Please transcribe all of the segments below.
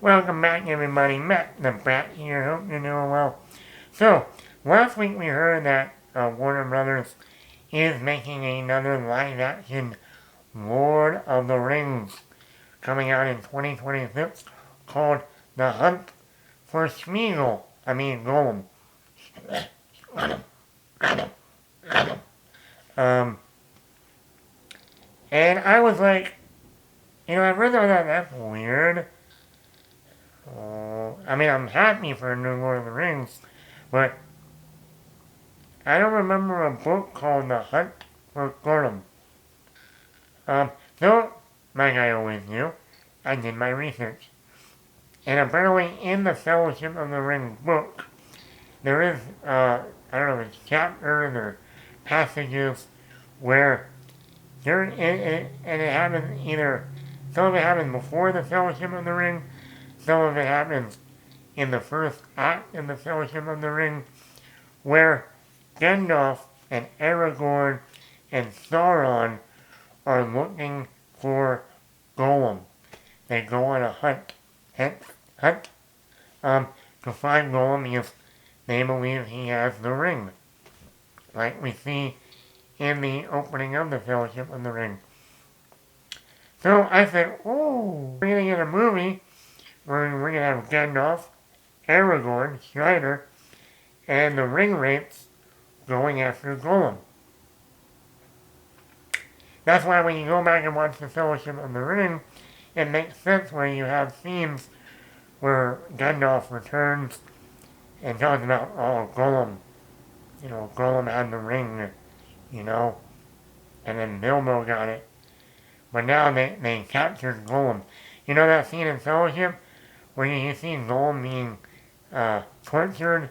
Welcome back, everybody. Matt the Bat here. Hope you're doing well. So, last week we heard that Warner Brothers is making another live-action Lord of the Rings coming out in 2026 called The Hunt for Gollum. Um, and I was like, I really thought that's weird. I'm happy for a new Lord of the Rings, but I don't remember a book called The Hunt for Gollum. So, like I always do, I did my research. And apparently in the Fellowship of the Ring book, there is, I don't know if it's chapters or passages where and it happens either, some of it happens before the Fellowship of the Ring, some of it happens in the first act of the Fellowship of the Ring, where Gandalf and Aragorn and Sauron are looking for Gollum. They go on a hunt to find Gollum because they believe he has the ring, like we see in the opening of the Fellowship of the Ring. So I said, oh, we're going to get a movie where we're going to have Gandalf, Aragorn, Strider, and the ring wraiths going after Gollum. That's why when you go back and watch the Fellowship of the Ring, it makes sense where you have scenes where Gandalf returns and talks about, oh, Gollum, Gollum had the ring, and then Bilbo got it. But now they captured Gollum. You know that scene in Fellowship where you see Gollum being tortured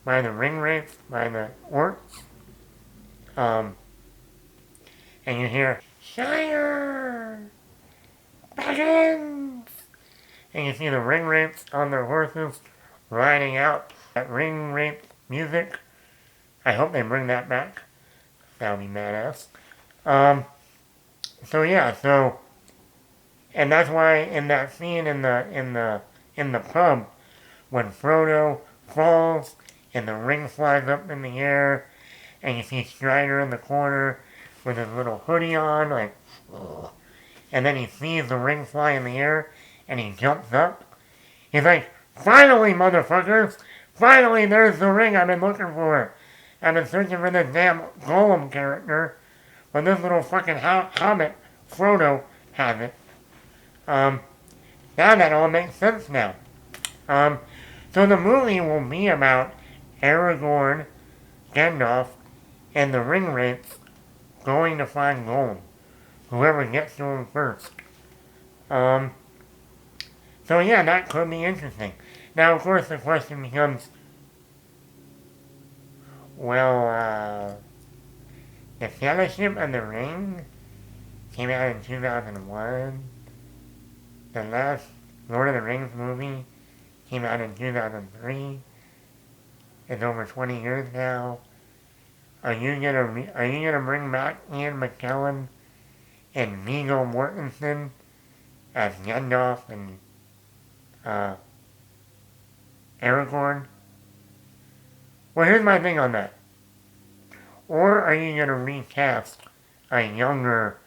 by the ring wraiths, by the orcs? And you hear, Sire! Baggins! And you see the ring wraiths on their horses riding out that ring wraith music. I hope they bring that back. That would be badass. And that's why in that scene in the pub, when Frodo falls and the ring flies up in the air, and you see Strider in the corner with his little hoodie on, like, ugh. And then he sees the ring fly in the air, and he jumps up. He's like, finally, motherfuckers! Finally, there's the ring I've been looking for. I've been searching for this damn Gollum character, but this little fucking hobbit, Frodo, has it. Now that all makes sense now. So the movie will be about Aragorn, Gandalf, and the ring wraiths going to find Gollum. Whoever gets to him first. So yeah, that could be interesting. Now, of course, the question becomes, well, The Fellowship of the Ring came out in 2001. The last Lord of the Rings movie came out in 2003. It's over 20 years now. Are you gonna bring back Ian McKellan and Viggo Mortensen as Gandalf and Aragorn? Well, here's my thing on that. Or are you gonna recast a younger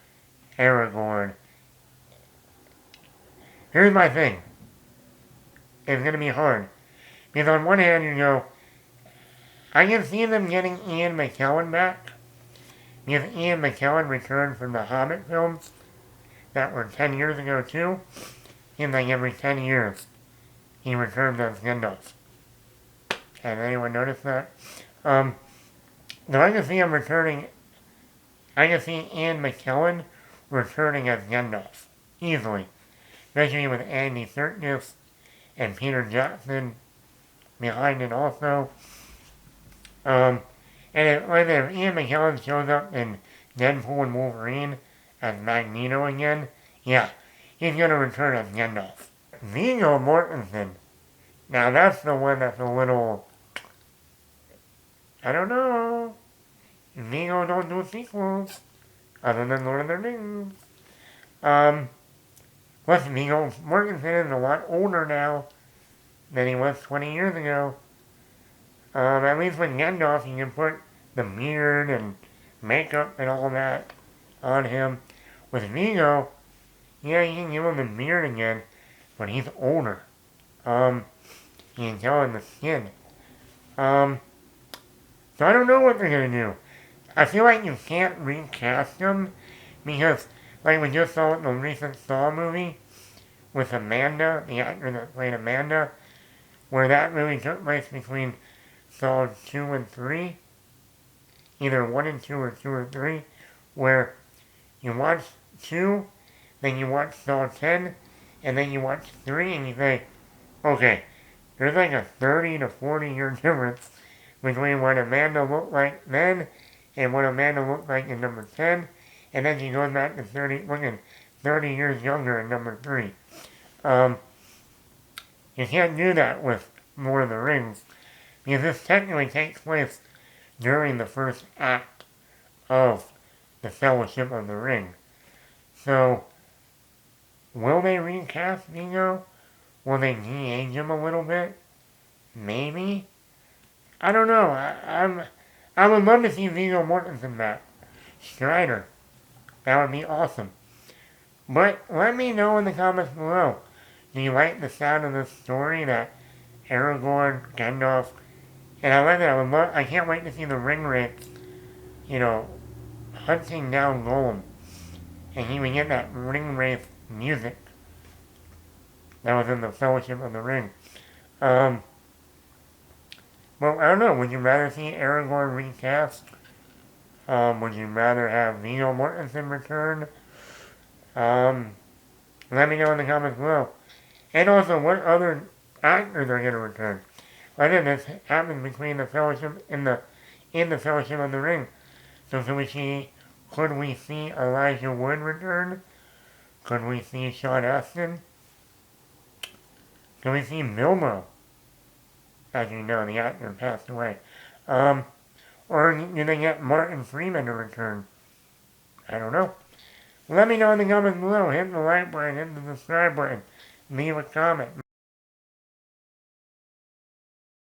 Aragorn? Here's my thing. It's gonna be hard. Because on one hand you go, I can see them getting Ian McKellen back. Because Ian McKellen returned from the Hobbit films that were 10 years ago too. Seems like every 10 years he returns as Gandalf. Has anyone noticed that? So I can see him returning. I can see Ian McKellen returning as Gandalf. Easily. Especially with Andy Serkis and Peter Jackson behind it also. And if Ian McKellen shows up in Deadpool and Wolverine as Magneto again, yeah, he's going to return as Gandalf. Viggo Mortensen. Now that's the one that's a little, I don't know. Viggo don't do sequels other than Lord of the Rings. Plus, Viggo Mortenson is a lot older now than he was 20 years ago. At least with Gandalf, you can put the beard and makeup and all that on him. With Viggo, yeah, you can give him the beard again, but he's older. You can tell in the skin. So I don't know what they're gonna do. I feel like you can't recast him because, like we just saw in the recent Saw movie with Amanda, the actor that played Amanda, where that movie took place between Saw 2 and 3, either 1 and 2 or 2 or 3, where you watch 2, then you watch Saw 10, and then you watch 3, and you say, okay, there's like a 30 to 40 year difference between what Amanda looked like then and what Amanda looked like in number 10, and then she goes back to looking 30 years younger in number 3. You can't do that with Lord of the Rings, because this technically takes place during the first act of the Fellowship of the Ring. So, will they recast Viggo? Will they de-age him a little bit? Maybe? I don't know. I would love to see Viggo Mortensen back. Strider. That would be awesome. But let me know in the comments below. Do you like the sound of this story that Aragorn, Gandalf, and I like that. I can't wait to see the ring wraiths, hunting down Gollum. And he would get that ring wraith music that was in the Fellowship of the Ring. Well, I don't know. Would you rather see Aragorn recast? Would you rather have Viggo Mortensen return? Let me know in the comments below. And also, what other actors are going to return? Whether this happens between the Fellowship in the Fellowship of the Ring. So could we see Elijah Wood return? Could we see Sean Astin? Could we see Bilbo? As you know, the actor passed away. Or do they get Martin Freeman to return? I don't know. Let me know in the comments below. Hit the like button, hit the subscribe button, leave a comment.